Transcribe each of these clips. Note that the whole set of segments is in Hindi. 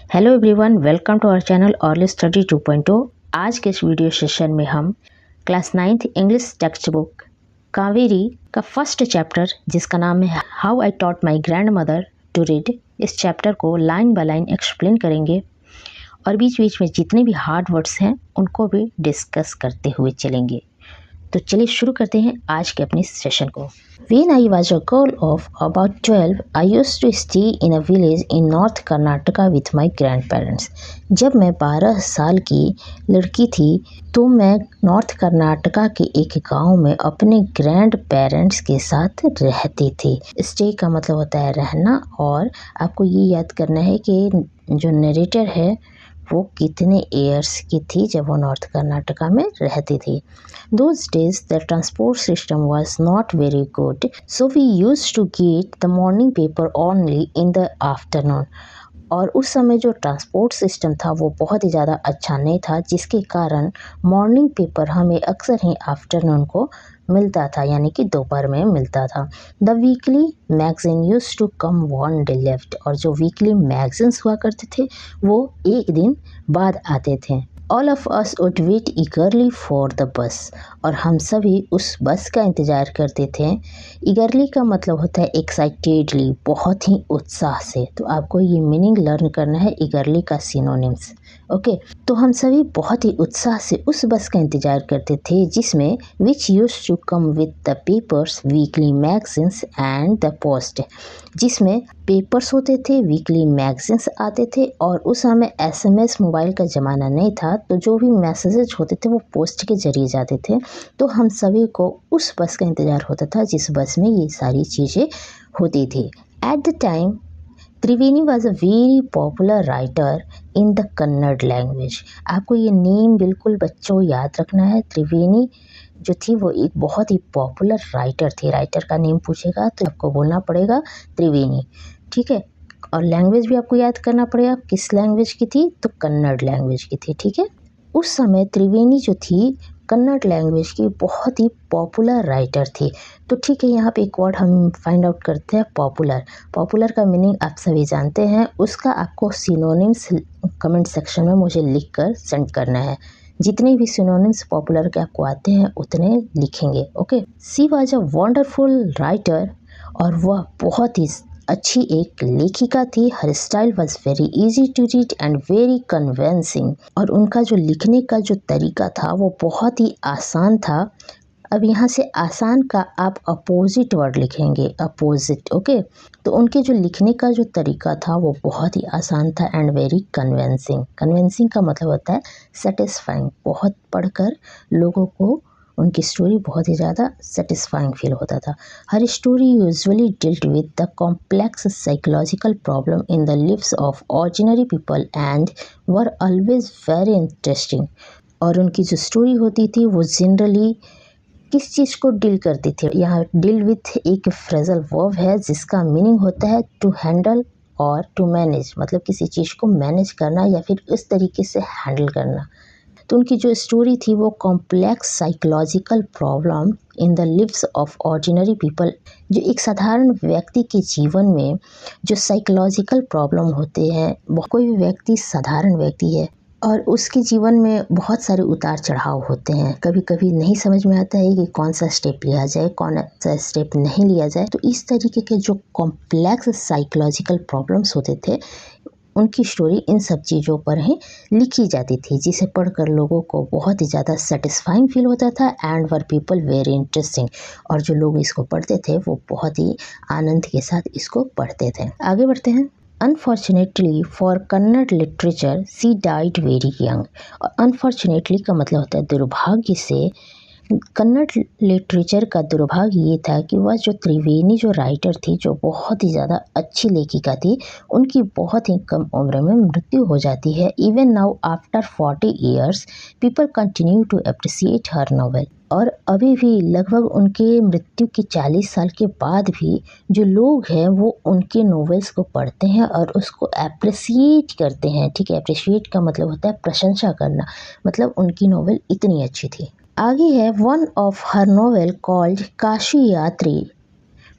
Hello everyone, welcome to our channel ऑर्ली स्टडी 2.0। आज के इस वीडियो सेशन में हम class 9th English text book Kaveri का फर्स्ट चैप्टर जिसका नाम है how I taught my grand mother to read, इस चैप्टर को लाइन बाय लाइन एक्सप्लेन करेंगे और बीच बीच में जितने भी हार्ड वर्ड्स हैं उनको भी डिस्कस करते हुए चलेंगे। तो चलिए शुरू करते हैं आज के अपने सेशन को। When I was a girl of about 12, I used to stay in a village in North Karnataka with my grandparents. जब मैं 12 साल की लड़की थी तो मैं नॉर्थ कर्नाटका के एक गांव में अपने ग्रैंड पेरेंट्स के साथ रहती थी। स्टे का मतलब होता है रहना, और आपको ये याद करना है कि जो नरेटर है वो कितने ईयर्स की थी जब वो नॉर्थ कर्नाटका में रहती थी। Those days the transport system was not very good, so we used to get the morning paper only in the afternoon. और उस समय जो ट्रांसपोर्ट सिस्टम था वो बहुत ही ज़्यादा अच्छा नहीं था, जिसके कारण मॉर्निंग पेपर हमें अक्सर ही आफ्टरनून को मिलता था, यानी कि दोपहर में मिलता था। The weekly magazine used to come one day left, और जो वीकली मैगजीन्स हुआ करते थे वो एक दिन बाद आते थे। All of us would wait eagerly for the bus, और हम सभी उस बस का इंतज़ार करते थे। ईगरली का मतलब होता है एक्साइटेडली, बहुत ही उत्साह से। तो आपको ये मीनिंग लर्न करना है ईगरली का सिनोनिम्स। ओके, तो हम सभी बहुत ही उत्साह से उस बस का इंतज़ार करते थे जिसमें which used to come with the papers, weekly magazines and the post, जिसमें पेपर्स होते थे, वीकली मैगजीन्स आते थे, और उस समय एसएमएस मोबाइल का ज़माना नहीं था, तो जो भी मैसेजेज होते थे वो पोस्ट के जरिए जाते थे। तो हम सभी को उस बस का इंतज़ार होता था जिस बस में ये सारी चीज़ें होती थी। At the time Triveni was a very popular writer in the Kannada language. आपको ये नेम बिल्कुल बच्चों याद रखना है। त्रिवेणी जो थी वो एक बहुत ही पॉपुलर राइटर थी। राइटर का नेम पूछेगा तो आपको बोलना पड़ेगा त्रिवेणी, ठीक है। और लैंग्वेज भी आपको याद करना पड़ेगा, किस लैंग्वेज की थी, तो कन्नड़ लैंग्वेज की थी, ठीक है। उस समय त्रिवेणी जो थी कन्नड़ लैंग्वेज की बहुत ही पॉपुलर राइटर थी। तो ठीक है, यहाँ पे एक वर्ड हम फाइंड आउट करते हैं, पॉपुलर। पॉपुलर का मीनिंग आप सभी जानते हैं, उसका आपको सिनोनिम्स कमेंट सेक्शन में मुझे लिख कर सेंड करना है। जितने भी सिनोनिम्स पॉपुलर के आपको आते हैं उतने लिखेंगे, okay. She was a wonderful writer, और वह बहुत ही अच्छी एक लेखिका थी। Her style was very easy to read and very convincing, और उनका जो लिखने का जो तरीका था वो बहुत ही आसान था। अब यहाँ से आसान का आप अपोजिट वर्ड लिखेंगे, अपोजिट, ओके। तो उनके जो लिखने का जो तरीका था वो बहुत ही आसान था एंड वेरी कन्विंसिंग। कन्विंसिंग का मतलब होता है सेटिस्फाइंग। बहुत पढ़कर लोगों को उनकी स्टोरी बहुत ही ज़्यादा सेटिस्फाइंग फील होता था। Her story usually dealt with the complex psychological problem in the lives of ordinary people and were always very interesting. और उनकी जो स्टोरी होती थी वो जनरली किस चीज़ को डील करती थी। यहाँ डील विथ एक फ्रेजल वर्ब है जिसका मीनिंग होता है टू हैंडल और टू मैनेज, मतलब किसी चीज़ को मैनेज करना या फिर इस तरीके से हैंडल करना। तो उनकी जो स्टोरी थी वो complex psychological problem in the lives of ordinary people, जो एक साधारण व्यक्ति के जीवन में जो साइकोलॉजिकल प्रॉब्लम होते हैं। कोई भी व्यक्ति साधारण व्यक्ति है और उसके जीवन में बहुत सारे उतार चढ़ाव होते हैं। कभी कभी नहीं समझ में आता है कि कौन सा स्टेप लिया जाए, कौन सा स्टेप नहीं लिया जाए। तो इस तरीके के जो कॉम्प्लेक्स साइकोलॉजिकल प्रॉब्लम्स होते थे उनकी स्टोरी इन सब चीज़ों पर ही लिखी जाती थी, जिसे पढ़कर लोगों को बहुत ही ज़्यादा सेटिस्फाइंग फील होता था and were people very interesting. और जो लोग इसको पढ़ते थे वो बहुत ही आनंद के साथ इसको पढ़ते थे। आगे बढ़ते हैं। Unfortunately for Kannada literature she died very young. और अनफॉर्चुनेटली का मतलब होता है दुर्भाग्य से। कन्नड़ लिटरेचर का दुर्भाग्य ये था कि वह जो त्रिवेणी जो राइटर थी, जो बहुत ही ज़्यादा अच्छी लेखिका थी, उनकी बहुत ही कम उम्र में मृत्यु हो जाती है। Even now after 40 years people continue to appreciate her novel. और अभी भी लगभग उनके मृत्यु के 40 साल के बाद भी जो लोग हैं वो उनके नॉवेल्स को पढ़ते हैं और उसको अप्रिसिएट करते हैं, ठीक है। अप्रिसिएट का मतलब होता है प्रशंसा करना, मतलब उनकी नॉवेल इतनी अच्छी थी। आगे है, one of her novel called Kashi यात्री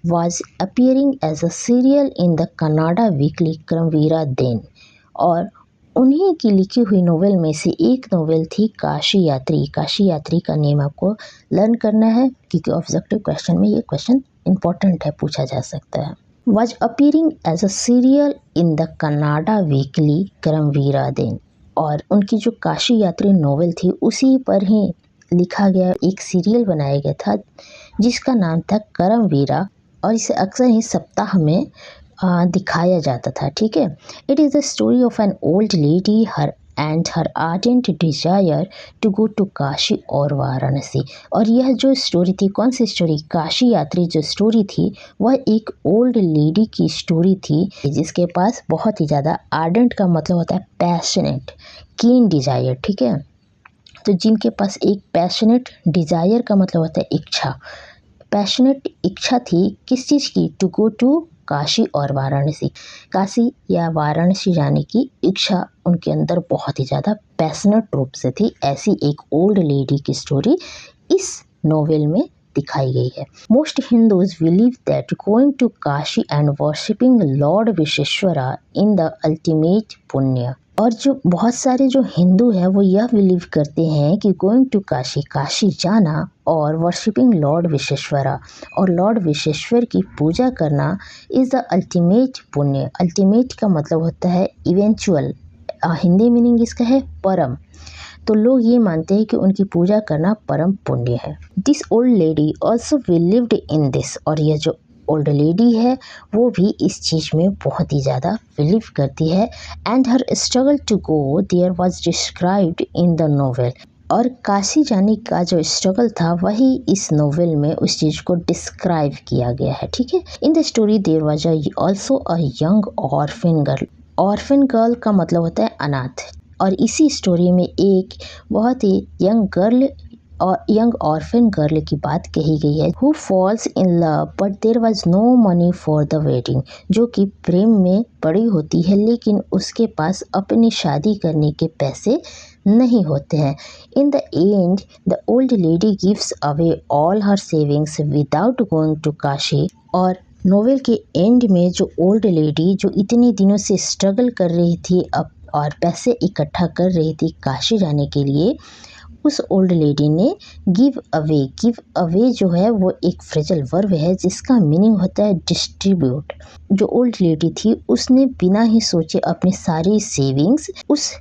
was appearing as a serial in the Kannada weekly Kramveera then, और उन्हीं की लिखी हुई नोवेल में से एक नोवेल थी काशी यात्री। काशी यात्री का नेम आपको लर्न करना है क्योंकि ऑब्जेक्टिव क्वेश्चन में ये क्वेश्चन इंपॉर्टेंट है, पूछा जा सकता है। Was appearing as a serial in the Kannada weekly Karmaveera दिन। और उनकी जो काशी यात्री नोवेल थी उसी पर ही लिखा गया एक सीरियल बनाया गया था जिसका नाम था करमवीरा, और इसे अक्सर ही सप्ताह में दिखाया जाता था। ठीक है, it is the story of an old lady her and her ardent desire to go to Kashi और वाराणसी। और यह जो स्टोरी थी, कौन सी स्टोरी, काशी यात्री जो स्टोरी थी वह एक ओल्ड लेडी की स्टोरी थी जिसके पास बहुत ही ज़्यादा, आर्डेंट का मतलब होता है पैशनेट, कीन डिजायर। ठीक है, तो जिनके पास एक पैशनेट, डिजायर का मतलब होता है इच्छा, पैशनेट इच्छा थी किस चीज़ की, टू गो टू काशी और वाराणसी, काशी या वाराणसी जाने की इच्छा उनके अंदर बहुत ही ज़्यादा पैशनेट रूप से थी। ऐसी एक ओल्ड लेडी की स्टोरी इस नोवेल में दिखाई गई है। Most Hindus believe that going to Kashi and worshipping Lord Vishweshwara in the ultimate पुण्य। और जो बहुत सारे जो हिंदू हैं वो यह बिलीव करते हैं कि गोइंग टू काशी, काशी जाना, और वर्शिपिंग लॉर्ड विश्वेश्वरा, और लॉर्ड विश्वेश्वर की पूजा करना, इज़ द अल्टीमेट पुण्य। अल्टीमेट का मतलब होता है इवेंचुअल, हिंदी मीनिंग इसका है परम। तो लोग ये मानते हैं कि उनकी पूजा करना परम पुण्य है। This old lady also believed in this. और यह जो ओल्ड लेडी है वो भी इस चीज़ में बहुत ही ज़्यादा बिलीव करती है। And her struggle to go there was described in the novel. और काशी जाने का जो स्ट्रगल था वही इस नोवेल में उस चीज़ को डिस्क्राइब किया गया है। ठीक है, in the story there was also a young orphan girl. Orphan girl का मतलब होता है अनाथ। और इसी स्टोरी में एक बहुत ही यंग ऑर्फन गर्ल की बात कही गई है, who falls in love but there was no money for the wedding, जो कि प्रेम में पड़ी होती है लेकिन उसके पास अपनी शादी करने के पैसे नहीं होते हैं। In the end the old lady gives away all her savings without going to Kashi. और नोवेल के एंड में जो ओल्ड लेडी जो इतने दिनों से स्ट्रगल कर रही थी अब और पैसे इकट्ठा कर रही थी काशी जाने के लिए, उस ओल्ड लेडी ने गिव अवे जो है वो एक फ्रेजल वर्ब है जिसका मीनिंग होता है डिस्ट्रीब्यूट। जो ओल्ड लेडी थी उसने बिना ही सोचे अपनी सारी सेविंग्स उस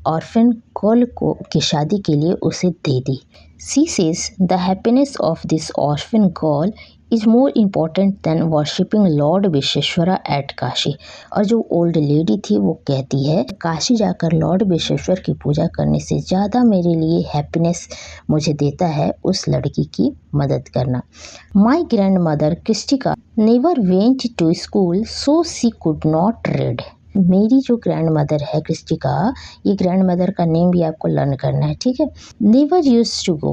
ऑर्फन गर्ल को की शादी के लिए उसे दे दी। She says the happiness of this orphan girl is more important than worshipping Lord Vishweshwara at Kashi. और जो ओल्ड लेडी थी वो कहती है काशी जाकर लॉर्ड विश्वेश्वर की पूजा करने से ज़्यादा मेरे लिए हैप्पीनेस मुझे देता है उस लड़की की मदद करना। My grand mother Kristika never went to school so she could not read. मेरी जो ग्रैंड मदर है क्रिस्टिका, ये ग्रैंड मदर का नेम भी आपको लर्न करना है। ठीक है, नेवर यूज्ड टू गो,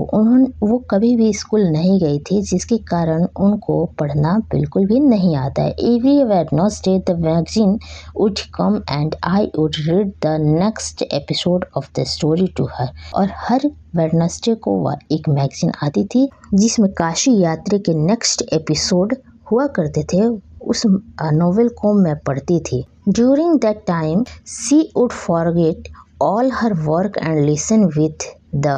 वो कभी भी स्कूल नहीं गई थी जिसके कारण उनको पढ़ना बिल्कुल भी नहीं आता है। Every Wednesday the magazine would come and I would read the next episode of the story to her. और हर वेडनेसडे को वह एक मैगजीन आती थी जिसमें काशी यात्री के नेक्स्ट एपिसोड हुआ करते थे, उस नोवेल को मैं पढ़ती थी। During that time, she would forget all her work and listen with the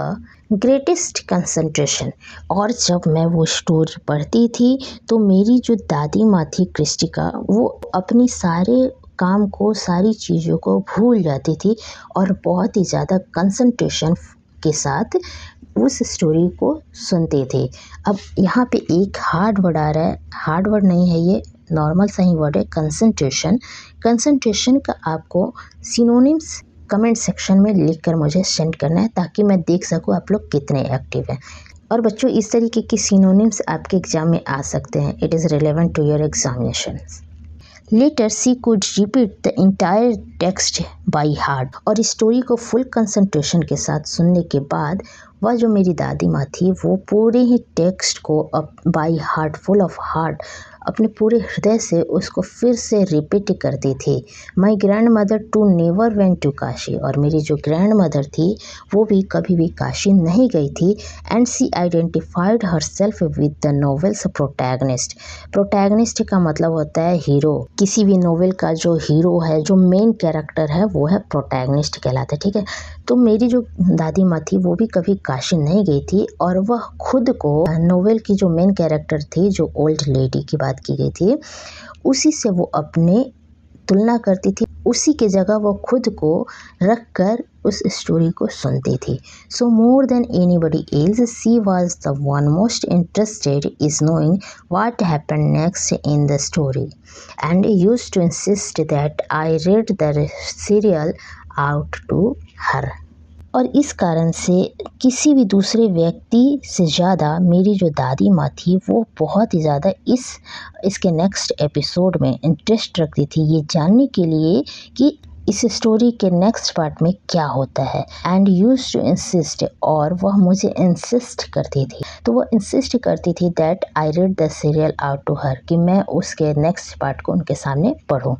greatest concentration। और जब मैं वो स्टोरी पढ़ती थी तो मेरी जो दादी माँ थी क्रिस्टिका, वो अपनी सारे काम को, सारी चीज़ों को भूल जाती थी और बहुत ही ज़्यादा कंसंट्रेशन के साथ उस स्टोरी को सुनते थे। अब यहाँ पे एक हार्ड वर्ड आ रहा है, हार्ड वर्ड नहीं है ये, नॉर्मल सही वर्ड है, कंसंट्रेशन। कंसंट्रेशन का आपको सिनोनिम्स कमेंट सेक्शन में लिखकर मुझे सेंड करना है ताकि मैं देख सकूँ आप लोग कितने एक्टिव हैं। और बच्चों इस तरीके के सिनोनिम्स आपके एग्जाम में आ सकते हैं। It is relevant to your examinations. Later she could repeat the entire text by heart. और स्टोरी को फुल कंसंट्रेशन के साथ सुनने के बाद वह जो मेरी दादी माँ थी वो पूरे ही टेक्स्ट को by heart, full of heart अपने पूरे हृदय से उसको फिर से रिपीट करती थी। My grand mother too never went to Kashi, और मेरी जो ग्रैंड मदर थी वो भी कभी भी काशी नहीं गई थी। And she identified herself with the novel's protagonist. Protagonist का मतलब होता है हीरो। किसी भी नॉवेल का जो हीरो है, जो मेन कैरेक्टर है, वो है प्रोटैगनिस्ट कहलाता है। ठीक है, तो मेरी जो दादी माँ थी वो भी कभी काशी नहीं गई थी, और वह खुद को नोवेल की जो मेन कैरेक्टर थी, जो ओल्ड लेडी की बात की गई थी, उसी से वो अपने तुलना करती थी। उसी के जगह वो खुद को रख कर उस स्टोरी को सुनती थी। So more then anybody else she was the one most interested is knowing what happened next in the story and used to insist that I read the serial out to her. और इस कारण से किसी भी दूसरे व्यक्ति से ज़्यादा मेरी जो दादी माँ थी वो बहुत ही ज़्यादा इसके नेक्स्ट एपिसोड में इंटरेस्ट रखती थी, ये जानने के लिए कि इस स्टोरी के नेक्स्ट पार्ट में क्या होता है। एंड यूज्ड टू इंसिस्ट, और वह मुझे इंसिस्ट करती थी, तो वह इंसिस्ट करती थी that I read the serial out to her, कि मैं उसके नेक्स्ट पार्ट को उनके सामने पढूं।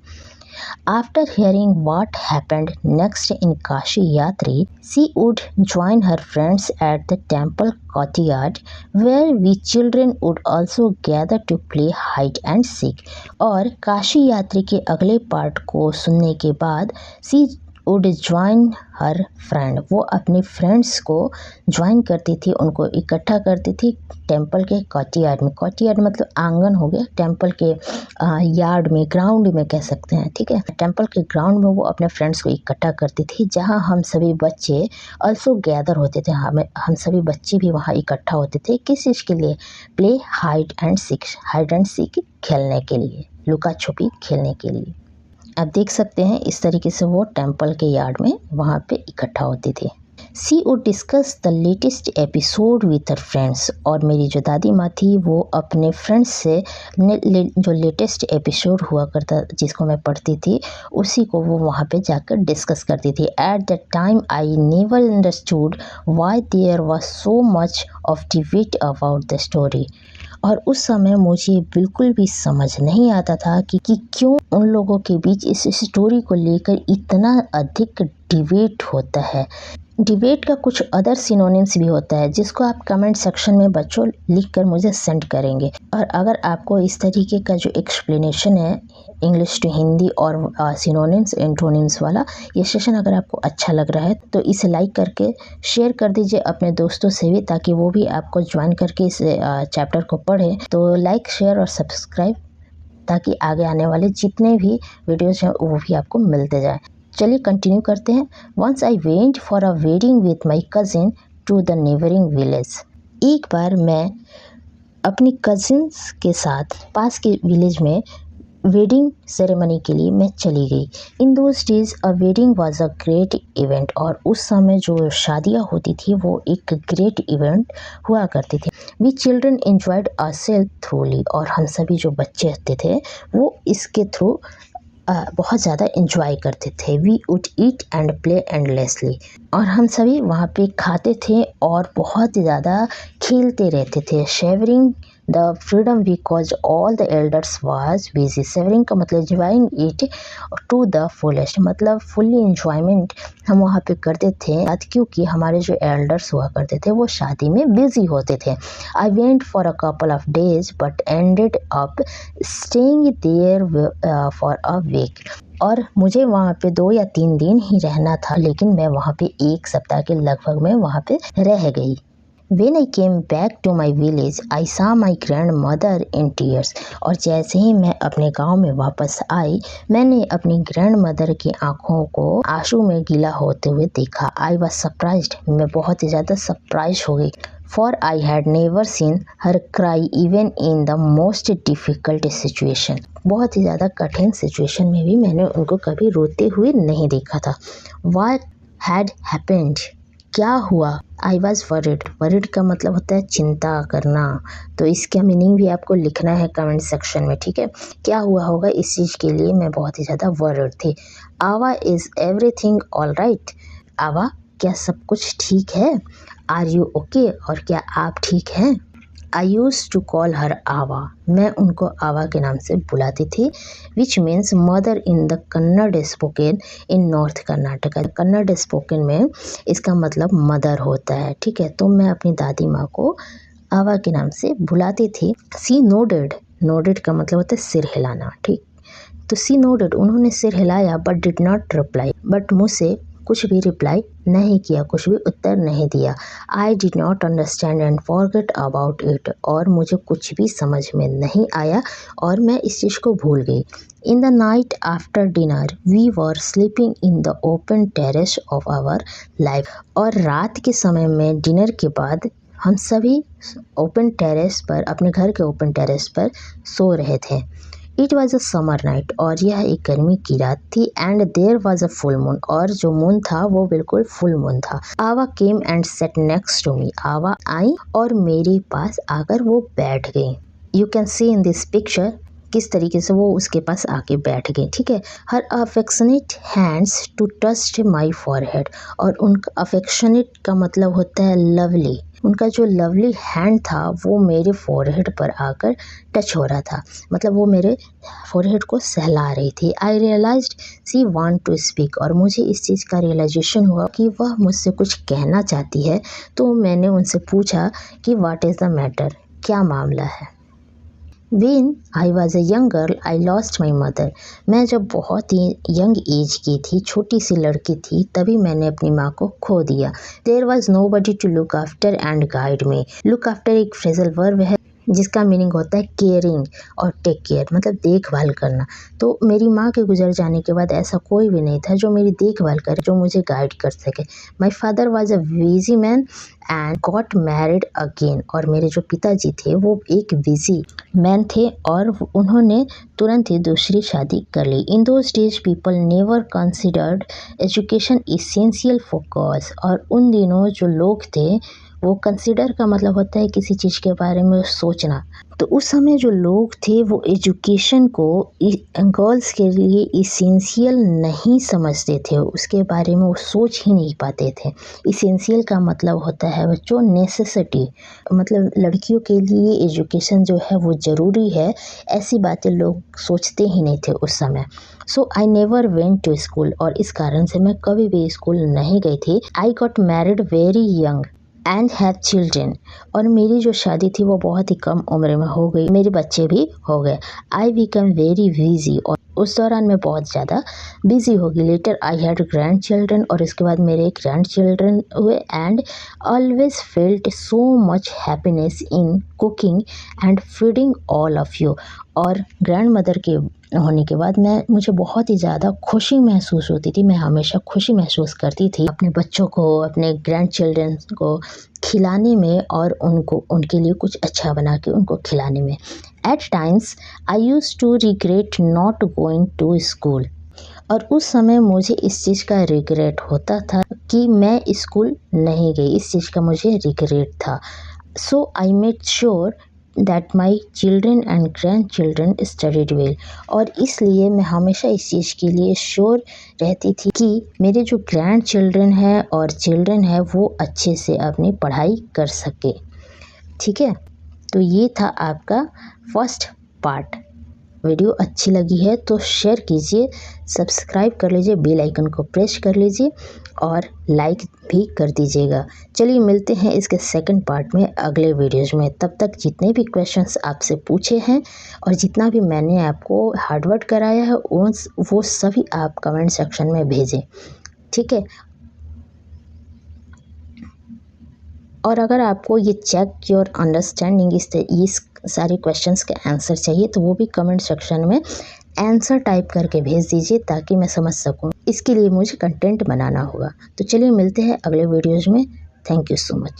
After hearing what happened next in Kashi Yatri, she would join her friends at the temple courtyard, where we children would also gather to play hide and seek. और काशी यात्री के अगले पार्ट को सुनने के बाद she would join her friend, वो अपने फ्रेंड्स को ज्वाइन करती थी, उनको इकट्ठा करती थी टेम्पल के कॉर्टयार्ड में। कॉर्टयार्ड मतलब आंगन हो गया, टेम्पल के यार्ड में, ग्राउंड में कह सकते हैं। ठीक है, टेम्पल के ग्राउंड में वो अपने फ्रेंड्स को इकट्ठा करती थी, जहाँ हम सभी बच्चे ऑल्सो गैदर होते थे। हम सभी बच्चे भी वहाँ इकट्ठा होते थे। किस चीज़ के लिए? Play hide and seek, hide and seek खेलने के लिए, लुका छुपी खेलने के लिए। आप देख सकते हैं इस तरीके से वो टेम्पल के यार्ड में वहाँ पे इकट्ठा होती थी। She would discuss the latest episode with her friends, और मेरी जो दादी माँ थी वो अपने फ्रेंड्स से जो लेटेस्ट एपिसोड हुआ करता जिसको मैं पढ़ती थी उसी को वो वहाँ पे जाकर डिस्कस करती थी। At the time I never understood why there was so much of debate about the story, और उस समय मुझे बिल्कुल भी समझ नहीं आता था कि क्यों उन लोगों के बीच इस स्टोरी को लेकर इतना अधिक डिबेट होता है। डिबेट का कुछ अदर सिनोनिम्स भी होता है, जिसको आप कमेंट सेक्शन में बच्चों लिखकर मुझे सेंड करेंगे। और अगर आपको इस तरीके का जो एक्सप्लेनेशन है इंग्लिश टू हिंदी और सिनोनिम्स एंटोनिम्स वाला, ये सेशन अगर आपको अच्छा लग रहा है तो इसे लाइक करके शेयर कर दीजिए अपने दोस्तों से भी, ताकि वो भी आपको ज्वाइन करके इस चैप्टर को पढ़ें। तो लाइक, शेयर और सब्सक्राइब, ताकि आगे आने वाले जितने भी वीडियोज़ हैं वो भी आपको मिलते जाए। चलिए कंटिन्यू करते हैं। Once I went for a wedding with my cousin to the neighbouring village. एक बार मैं अपनी कज़िन्स के साथ पास के विलेज में वेडिंग सेरेमनी के लिए मैं चली गई। इन those days a wedding was a great event, और उस समय जो शादियाँ होती थी वो एक ग्रेट इवेंट हुआ करती थी। We children enjoyed ourselves thoroughly, और हम सभी जो बच्चे होते थे वो इसके थ्रू बहुत ज़्यादा इंजॉय करते थे। We would eat and play endlessly, और हम सभी वहाँ पे खाते थे और बहुत ही ज़्यादा खेलते रहते थे। Savouring the freedom because all the elders was busy. Savouring का मतलब enjoying it to the fullest, मतलब फुल्ली इंजॉयमेंट हम वहाँ पे करते थे, क्योंकि हमारे जो एल्डर्स हुआ करते थे वो शादी में बिजी होते थे। I went for a couple of days but ended up staying there for a week, और मुझे वहाँ पे 2 या 3 दिन ही रहना था, लेकिन मैं वहाँ पे 1 सप्ताह के लगभग में वहाँ पे रह गई। When I came back to my village, I saw my grandmother in tears. और जैसे ही मैं अपने गांव में वापस आई, मैंने अपनी ग्रैंडमदर की आंखों को आंसू में गीला होते हुए देखा। I was surprised, मैं बहुत ही ज़्यादा सरप्राइज हो गई। For I had never seen her cry even in the most difficult situation. बहुत ही ज़्यादा कठिन सिचुएशन में भी मैंने उनको कभी रोते हुए नहीं देखा था। What had happened? क्या हुआ? I was worried. वरिड का मतलब होता है चिंता करना, तो इसका मीनिंग भी आपको लिखना है कमेंट सेक्शन में। ठीक है, क्या हुआ होगा इस चीज़ के लिए मैं बहुत ही ज़्यादा वरिड थी। आवा इज़ एवरीथिंग ऑल राइट? आवा, क्या सब कुछ ठीक है? Are you okay? और क्या आप ठीक हैं? I used to call her Avva, मैं उनको आवा के नाम से बुलाती थी, which means mother in the Kannada spoken in north Karnataka. Kannada spoken में इसका मतलब मदर होता है, ठीक है। तो मैं अपनी दादी माँ को आवा के नाम से बुलाती थी। सी नोडेड, नोडेड का मतलब होता है सिर हिलाना, ठीक। तो सी नोडेड, उन्होंने सिर हिलाया, but did not reply, but मुझसे कुछ भी रिप्लाई नहीं किया, कुछ भी उत्तर नहीं दिया। I did not understand and forget about it, और मुझे कुछ भी समझ में नहीं आया और मैं इस चीज़ को भूल गई। In the night after dinner we were sleeping in the open terrace of our life, और रात के समय में डिनर के बाद हम सभी ओपन टेरेस पर, अपने घर के ओपन टेरेस पर सो रहे थे। It was a summer night, और यह एक गर्मी की रात थी। And there was a full moon, और जो मून था वो बिल्कुल फुल मून था। Avva came and sat next to me, Avva आई और मेरे पास आकर वो बैठ गई। You can see in this picture किस तरीके से वो उसके पास आके बैठ गई, ठीक है। Her affectionate hands to touch my forehead, और उनका अफेक्शनेट का मतलब होता है लवली, उनका जो लवली हैंड था वो मेरे फॉरहेड पर आकर टच हो रहा था, मतलब वो मेरे फॉरहेड को सहला रही थी। I realised she want to speak, और मुझे इस चीज़ का रियलाइजेशन हुआ कि वह मुझसे कुछ कहना चाहती है। तो मैंने उनसे पूछा कि व्हाट इज़ द मैटर, क्या मामला है। When I was a young girl, I lost my mother. मैं जब बहुत ही यंग एज की थी, छोटी सी लड़की थी, तभी मैंने अपनी माँ को खो दिया। There was nobody to look after and guide me. Look after एक फ्रेजल वर्ब है जिसका मीनिंग होता है केयरिंग और टेक केयर, मतलब देखभाल करना। तो मेरी माँ के गुजर जाने के बाद ऐसा कोई भी नहीं था जो मेरी देखभाल करे, जो मुझे गाइड कर सके। My father was a busy man and got married again, और मेरे जो पिताजी थे वो एक बिजी मैन थे और उन्होंने तुरंत ही दूसरी शादी कर ली। In those days people never considered education essential for girls, और उन दिनों जो लोग थे वो कंसिडर का मतलब होता है किसी चीज़ के बारे में सोचना। तो उस समय जो लोग थे वो एजुकेशन को गर्ल्स के लिए इसेंशियल नहीं समझते थे, उसके बारे में वो सोच ही नहीं पाते थे। इसेंशियल का मतलब होता है बच्चों नेसेसिटी, मतलब लड़कियों के लिए एजुकेशन जो है वो ज़रूरी है, ऐसी बातें लोग सोचते ही नहीं थे उस समय। So I never went to school, और इस कारण से मैं कभी भी स्कूल नहीं गई थी। I got married very young and have children, और मेरी जो शादी थी वो बहुत ही कम उम्र में हो गई, मेरे बच्चे भी हो गए। आई बिकम वेरी बिजी, और उस दौरान मैं बहुत ज़्यादा बिजी हो गई। Later I had grandchildren, और इसके बाद मेरे ग्रैंड चिल्ड्रन हुए। And always felt so much happiness in cooking and feeding all of you, और ग्रैंड मदर के होने के बाद मुझे बहुत ही ज़्यादा खुशी महसूस होती थी। मैं हमेशा खुशी महसूस करती थी अपने बच्चों को, अपने ग्रैंड चिल्ड्रन को खिलाने में, और उनके लिए कुछ अच्छा बना के उनको खिलाने में। At times I used to regret not going to school, और उस समय मुझे इस चीज़ का रिग्रेट होता था कि मैं स्कूल नहीं गई, इस चीज़ का मुझे रिग्रेट था। So I made sure that my children and grand children studied well, और इसलिए मैं हमेशा इस चीज़ के लिए श्योर रहती थी कि मेरे जो ग्रैंड चिल्ड्रन है और चिल्ड्रन है वो अच्छे से अपनी पढ़ाई कर सके, ठीक है। तो ये था आपका फर्स्ट पार्ट। वीडियो अच्छी लगी है तो शेयर कीजिए, सब्सक्राइब कर लीजिए, बेल आइकन को प्रेस कर लीजिए और लाइक भी कर दीजिएगा। चलिए मिलते हैं इसके सेकंड पार्ट में अगले वीडियोज़ में। तब तक जितने भी क्वेश्चंस आपसे पूछे हैं और जितना भी मैंने आपको हार्डवर्क कराया है वो सभी आप कमेंट सेक्शन में भेजें, ठीक है। और अगर आपको ये चेक योर अंडरस्टैंडिंग इस सारे क्वेश्चंस के आंसर चाहिए तो वो भी कमेंट सेक्शन में आंसर टाइप करके भेज दीजिए ताकि मैं समझ सकूं। इसके लिए मुझे कंटेंट बनाना होगा। तो चलिए मिलते हैं अगले वीडियोज़ में। Thank you so much.